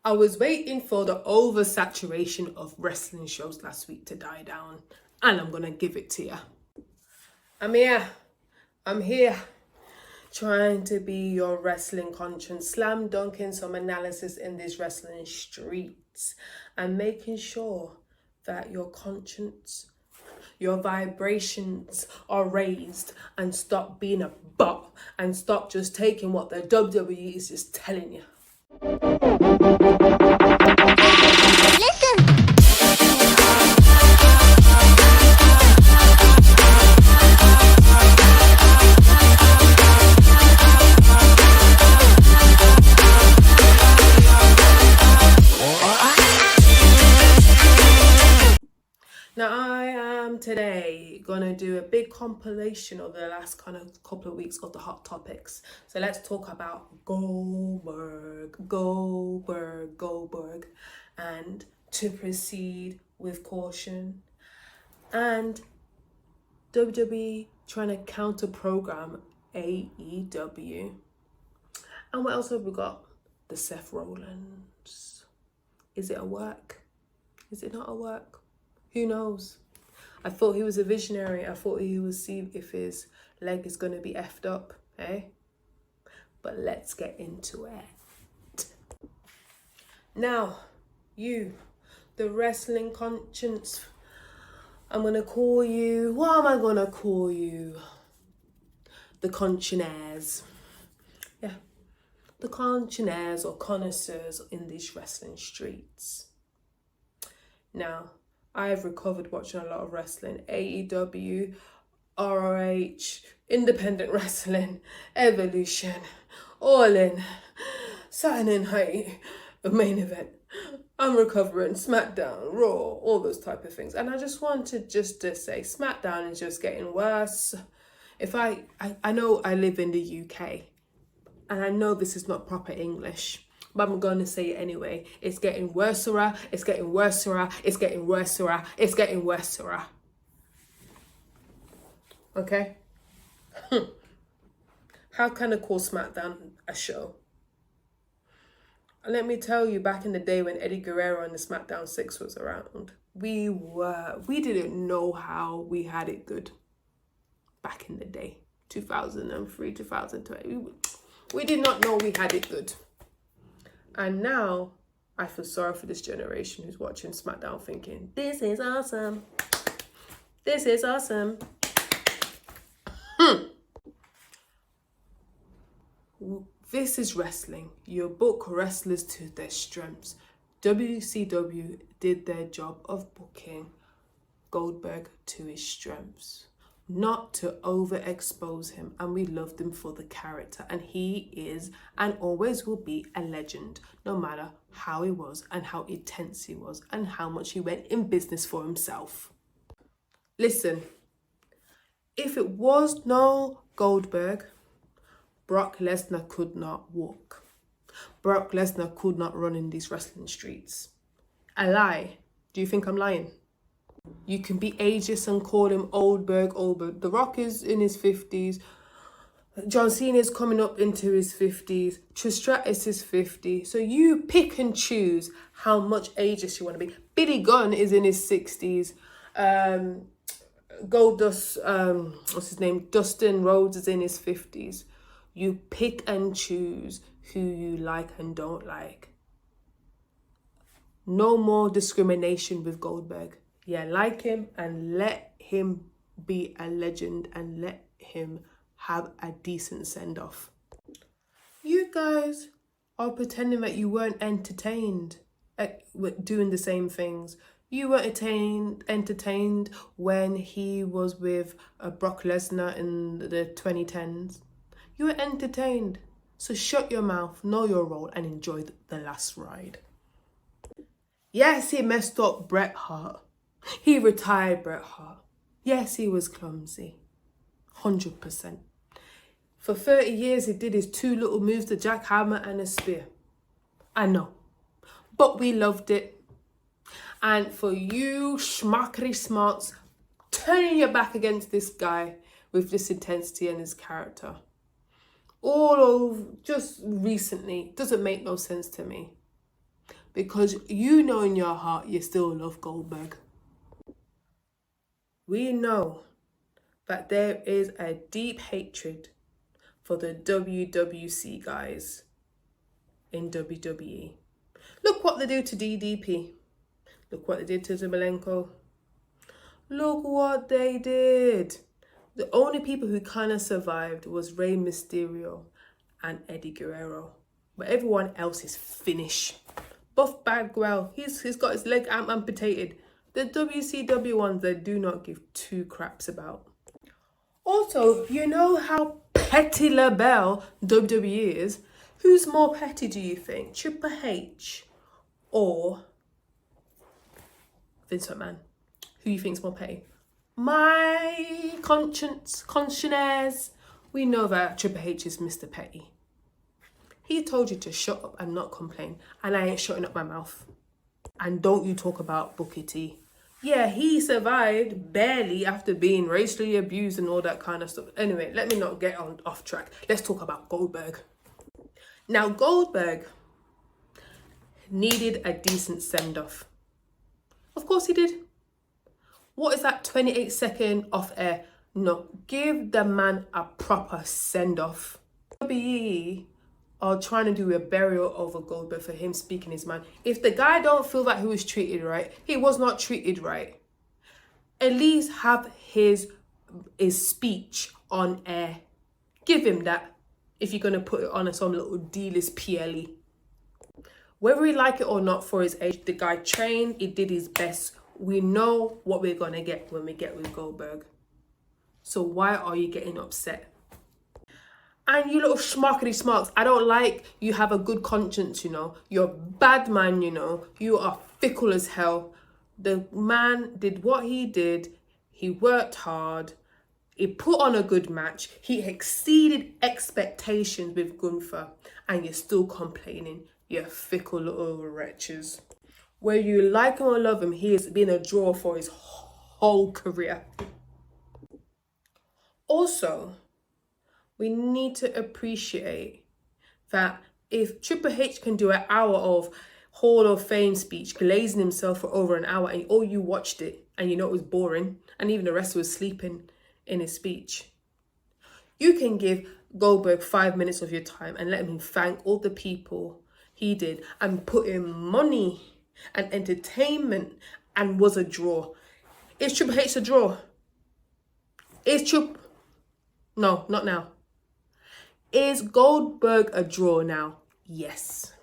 I was waiting for the oversaturation of wrestling shows last week to die down, and I'm gonna give it to you. I'm here, trying to be your wrestling conscience, slam dunking some analysis in these wrestling streets, and making sure that your conscience, your vibrations are raised, and stop being a butt, and stop just taking what the WWE is just telling you. Now I am today gonna do a big compilation of the last kind of couple of weeks of the hot topics. So let's talk about Goldberg, and to proceed with caution, and WWE trying to counter program AEW. And what else have we got? The Seth Rollins. Is it a work? Is it not a work? Who knows? I thought he was a visionary. I thought he would see if his leg is going to be effed up, eh? But let's get into it. Now, you, the wrestling conscience, I'm going to call you, what am I going to call you? The conchinaires. Yeah, the conchinaires or connoisseurs in these wrestling streets. Now, I've recovered watching a lot of wrestling. AEW, ROH, independent wrestling, Evolution, All In, Saturday Night, the main event. I'm recovering, SmackDown, Raw, all those type of things. And I just wanted to say SmackDown is just getting worse. If I know I live in the UK, and I know this is not proper English, but I'm going to say it anyway. It's getting worse. It's getting worse. It's getting worse. It's getting worse. Okay? How can I call SmackDown a show? Let me tell you, back in the day when Eddie Guerrero and the SmackDown 6 was around, we didn't know how we had it good. Back in the day, 2003, 2020. We did not know we had it good. And now, I feel sorry for this generation who's watching SmackDown thinking, this is awesome. This is awesome. This is wrestling. You book wrestlers to their strengths. WCW did their job of booking Goldberg to his strengths, not to overexpose him, and we loved him for the character, and he is and always will be a legend, no matter how he was and how intense he was and how much he went in business for himself. Listen, if it was no Goldberg, Brock Lesnar could not walk. Brock Lesnar could not run in these wrestling streets. A lie. Do you think I'm lying? You can be ageist and call him Goldberg. The Rock is in his 50s. John Cena is coming up into his 50s. Trish Stratus is 50. So you pick and choose how much ageist you want to be. Billy Gunn is in his 60s. What's his name? Dustin Rhodes is in his 50s. You pick and choose who you like and don't like. No more discrimination with Goldberg. Yeah, like him and let him be a legend and let him have a decent send-off. You guys are pretending that you weren't entertained with doing the same things. You were entertained when he was with Brock Lesnar in the 2010s. You were entertained. So shut your mouth, know your role, and enjoy the last ride. Yes, he messed up Bret Hart. He retired Bret Hart. Yes, he was clumsy. 100%. For 30 years, he did his two little moves, the jackhammer and a spear. I know. But we loved it. And for you schmuckery smarts, turning your back against this guy with this intensity and his character, all over just recently, doesn't make no sense to me. because you know in your heart you still love Goldberg. We know that there is a deep hatred for the WWC guys in WWE. Look what they do to DDP. Look what they did to Zemalenko. Look what they did. The only people who kind of survived was Rey Mysterio and Eddie Guerrero. But everyone else is finished. Buff Bagwell, he's got his leg amputated. The WCW ones, they do not give two craps about. Also, you know how petty LaBelle WWE is? Who's more petty, do you think? Triple H or Vince McMahon? Who do you think is more petty? My conscience. We know that Triple H is Mr. Petty. He told you to shut up and not complain, and I ain't shutting up my mouth. And don't you talk about Booker T. Yeah, he survived barely after being racially abused and all that kind of stuff. Anyway, let me not get off track. Let's talk about Goldberg. Now, Goldberg needed a decent send-off. Of course he did. What is that 28-second off air? No, give the man a proper send-off. WWE are trying to do a burial over Goldberg for him speaking his mind. If the guy don't feel that he was treated right, he was not treated right. At least have his speech on air. Give him that if you're going to put it on some little D-list PLE. Whether we like it or not for his age, the guy trained, he did his best. We know what we're going to get when we get with Goldberg. So why are you getting upset? And you little schmarkety smarks, I don't like you have a good conscience, you know. You're a bad man, you know. You are fickle as hell. The man did what he did. He worked hard. He put on a good match. He exceeded expectations with Gunther. And you're still complaining. You fickle little wretches. Whether you like him or love him, he has been a draw for his whole career. Also, we need to appreciate that if Triple H can do an hour of Hall of Fame speech, glazing himself for over an hour, and all you watched it and you know it was boring, and even the rest was sleeping in his speech, you can give Goldberg 5 minutes of your time and let him thank all the people he did and put in money and entertainment and was a draw. Is Triple H a draw? No, not now. Is Goldberg a draw now? Yes.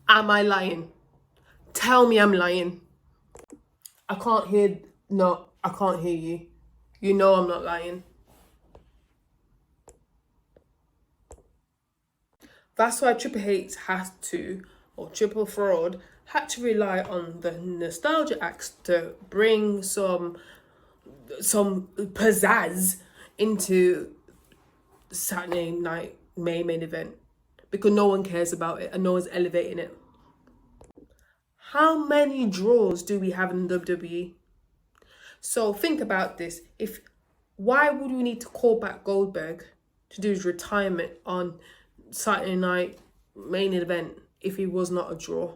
Am I lying? Tell me I'm lying. I can't hear you. You know I'm not lying. That's why Triple H has to, or Triple Fraud, had to rely on the nostalgia acts to bring some pizzazz into Saturday night main event, because no one cares about it and no one's elevating it. How many draws do we have in WWE? So think about this. Why would we need to call back Goldberg to do his retirement on Saturday night main event if he was not a draw?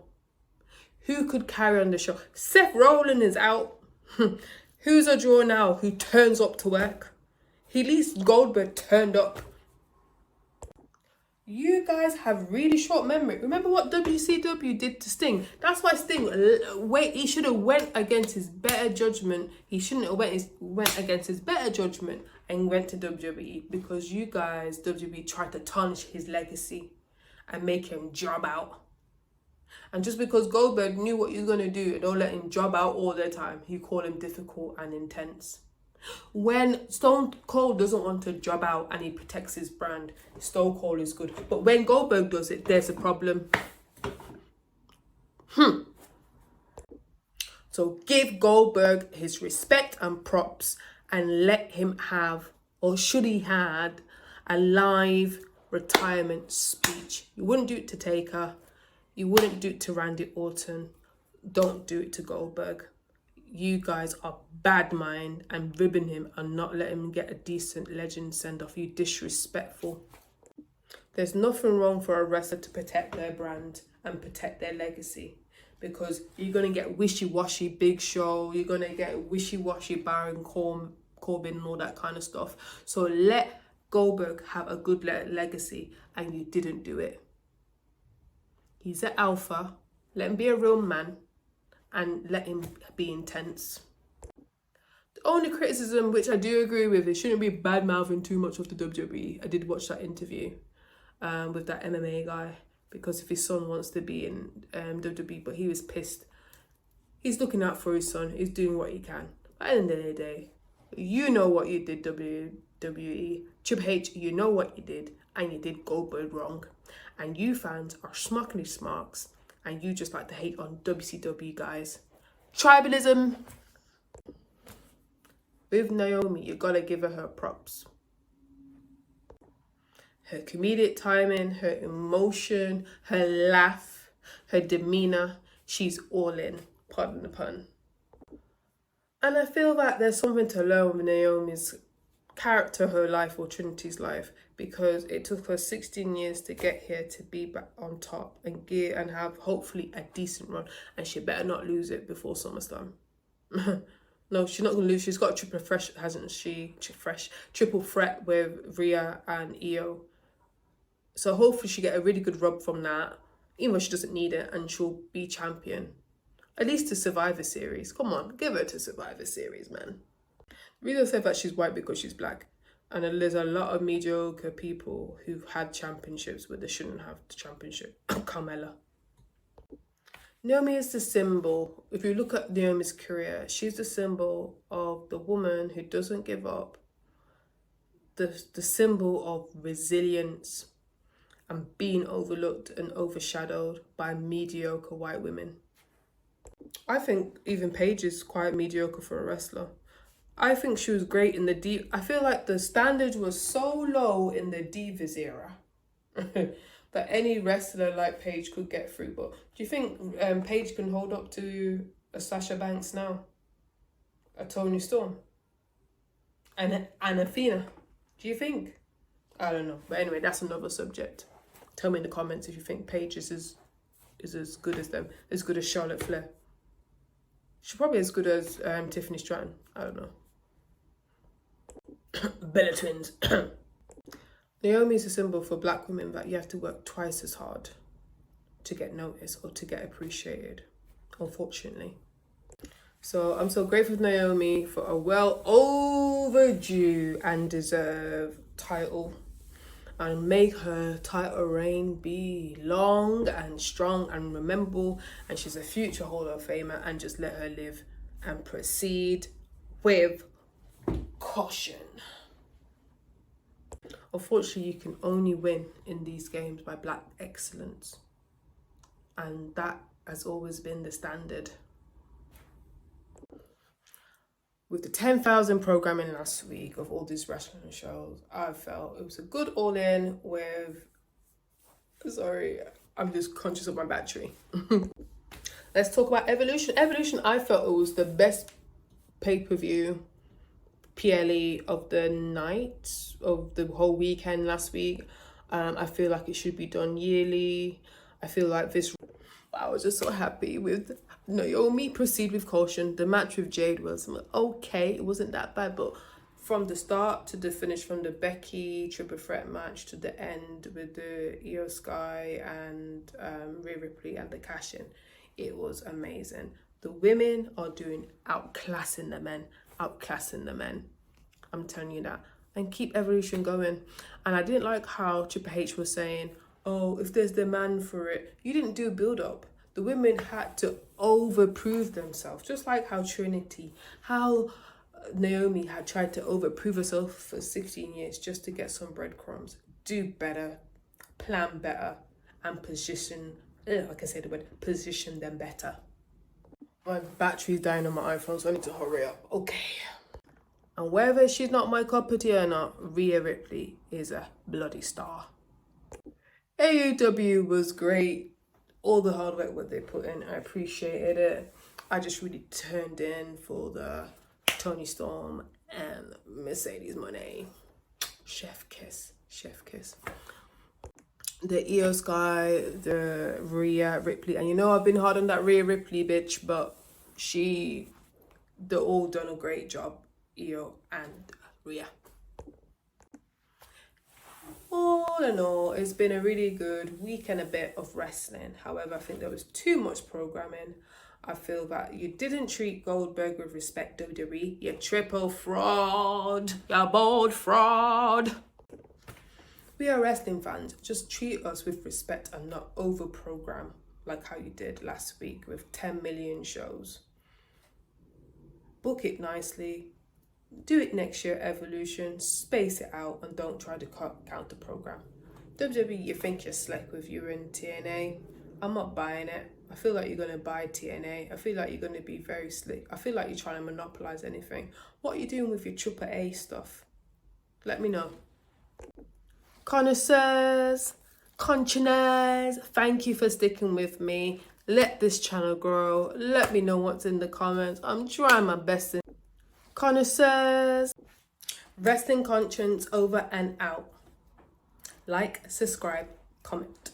Who could carry on the show? Seth Rollins is out. Who's a draw now who turns up to work? At least Goldberg turned up. You guys have really short memory. Remember what WCW did to Sting? That's why Sting, he should have went against his better judgment. He shouldn't have went against his better judgment and went to WWE, because you guys, WWE, tried to tarnish his legacy and make him job out. And just because Goldberg knew what he was going to do and don't let him job out all the time, you call him difficult and intense. When Stone Cold doesn't want to job out and he protects his brand, Stone Cold is good. But when Goldberg does it, there's a problem. So give Goldberg his respect and props and let him have, or should he had, a live retirement speech. You wouldn't do it to Taker. You wouldn't do it to Randy Orton. Don't do it to Goldberg. You guys are bad mind and ribbing him and not letting him get a decent legend send off. You disrespectful. There's nothing wrong for a wrestler to protect their brand and protect their legacy, because you're going to get wishy-washy Big Show, you're going to get wishy-washy Baron Corbin and all that kind of stuff. So let Goldberg have a good legacy, and you didn't do it. He's an alpha. Let him be a real man and let him be intense. The only criticism, which I do agree with, is shouldn't be bad-mouthing too much of the WWE. I did watch that interview with that MMA guy, because if his son wants to be in WWE, but he was pissed. He's looking out for his son. He's doing what he can. But at the end of the day, you know what you did, WWE. Triple H, you know what you did, and you did Goldberg wrong. And you fans are smuckly smarks, and you just like to hate on WCW guys. Tribalism. With Naomi, you gotta give her props. Her comedic timing, her emotion, her laugh, her demeanour, she's all in, pardon the pun. And I feel that there's something to learn with Naomi's character, her life, or Trinity's life, because it took her 16 years to get here, to be back on top and have hopefully a decent run, and she better not lose it before SummerSlam. No, she's not going to lose. She's got a triple threat, hasn't she? Triple threat with Rhea and Io. So hopefully she get a really good rub from that, even though she doesn't need it, and she'll be champion. At least to Survivor Series. Come on, give her to Survivor Series, man. The reason I say that she's white, because she's black. And there's a lot of mediocre people who've had championships where they shouldn't have the championship. Carmella. Naomi is the symbol. If you look at Naomi's career, she's the symbol of the woman who doesn't give up. The symbol of resilience and being overlooked and overshadowed by mediocre white women. I think even Paige is quite mediocre for a wrestler. I think she was great in the I feel like the standard was so low in the Divas era that any wrestler like Paige could get through. But do you think Paige can hold up to a Sasha Banks now? A Toni Storm? And Athena? Do you think? I don't know. But anyway, that's another subject. Tell me in the comments if you think Paige is as good as them, as good as Charlotte Flair. She's probably as good as Tiffany Stratton. I don't know. Bella Twins. Naomi is a symbol for black women that you have to work twice as hard to get noticed or to get appreciated, unfortunately. So I'm so grateful to Naomi for a well overdue and deserved title, and make her title reign be long and strong and memorable, and she's a future Hall of Famer, and just let her live and proceed with caution. Unfortunately, you can only win in these games by black excellence, and that has always been the standard. With the 10,000 programming last week of all these wrestling shows, I felt it was a good all-in with... Sorry, I'm just conscious of my battery. Let's talk about Evolution. Evolution, I felt it was the best pay-per-view PLE of the night, of the whole weekend last week. I feel like it should be done yearly. I feel like this... I was just so happy with Naomi proceed with caution. The match with Jade was okay. It wasn't that bad, but from the start to the finish, from the Becky triple threat match to the end with the Io Sky and Rhea Ripley and the cash-in, it was amazing. The women are outclassing the men. I'm telling you that. And keep Evolution going. And I didn't like how Triple H was saying, oh, if there's demand for it. You didn't do build-up. The women had to overprove themselves. Just like how Naomi had tried to overprove herself for 16 years just to get some breadcrumbs. Do better, plan better, and position them better. My battery's dying on my iPhone, so I need to hurry up. Okay. And whether she's not my cup of tea or not, Rhea Ripley is a bloody star. AEW was great. All the hard work what they put in, I appreciated it. I just really turned in for the Toni Storm and Mercedes Moné. Chef kiss. the Io Sky, the Rhea Ripley. And you know I've been hard on that Rhea Ripley bitch, but they're all done a great job, Io and Rhea. All in all, it's been a really good week and a bit of wrestling. However, I think there was too much programming. I feel that you didn't treat Goldberg with respect, WWE. You triple fraud. You bold fraud. We are wrestling fans. Just treat us with respect and not over program like how you did last week with 10 million shows. Book it nicely. Do it next year, Evolution. Space it out and don't try to counter program. WWE, you think you're slick with you in TNA. I'm not buying it. I feel like you're going to buy TNA. I feel like you're going to be very slick. I feel like you're trying to monopolize anything. What are you doing with your AAA stuff? Let me know. Connoisseurs, conchoners, thank you for sticking with me. Let this channel grow. Let me know what's in the comments. I'm trying my best. Connoisseurs, wrestling conscience over and out. Like, subscribe, comment.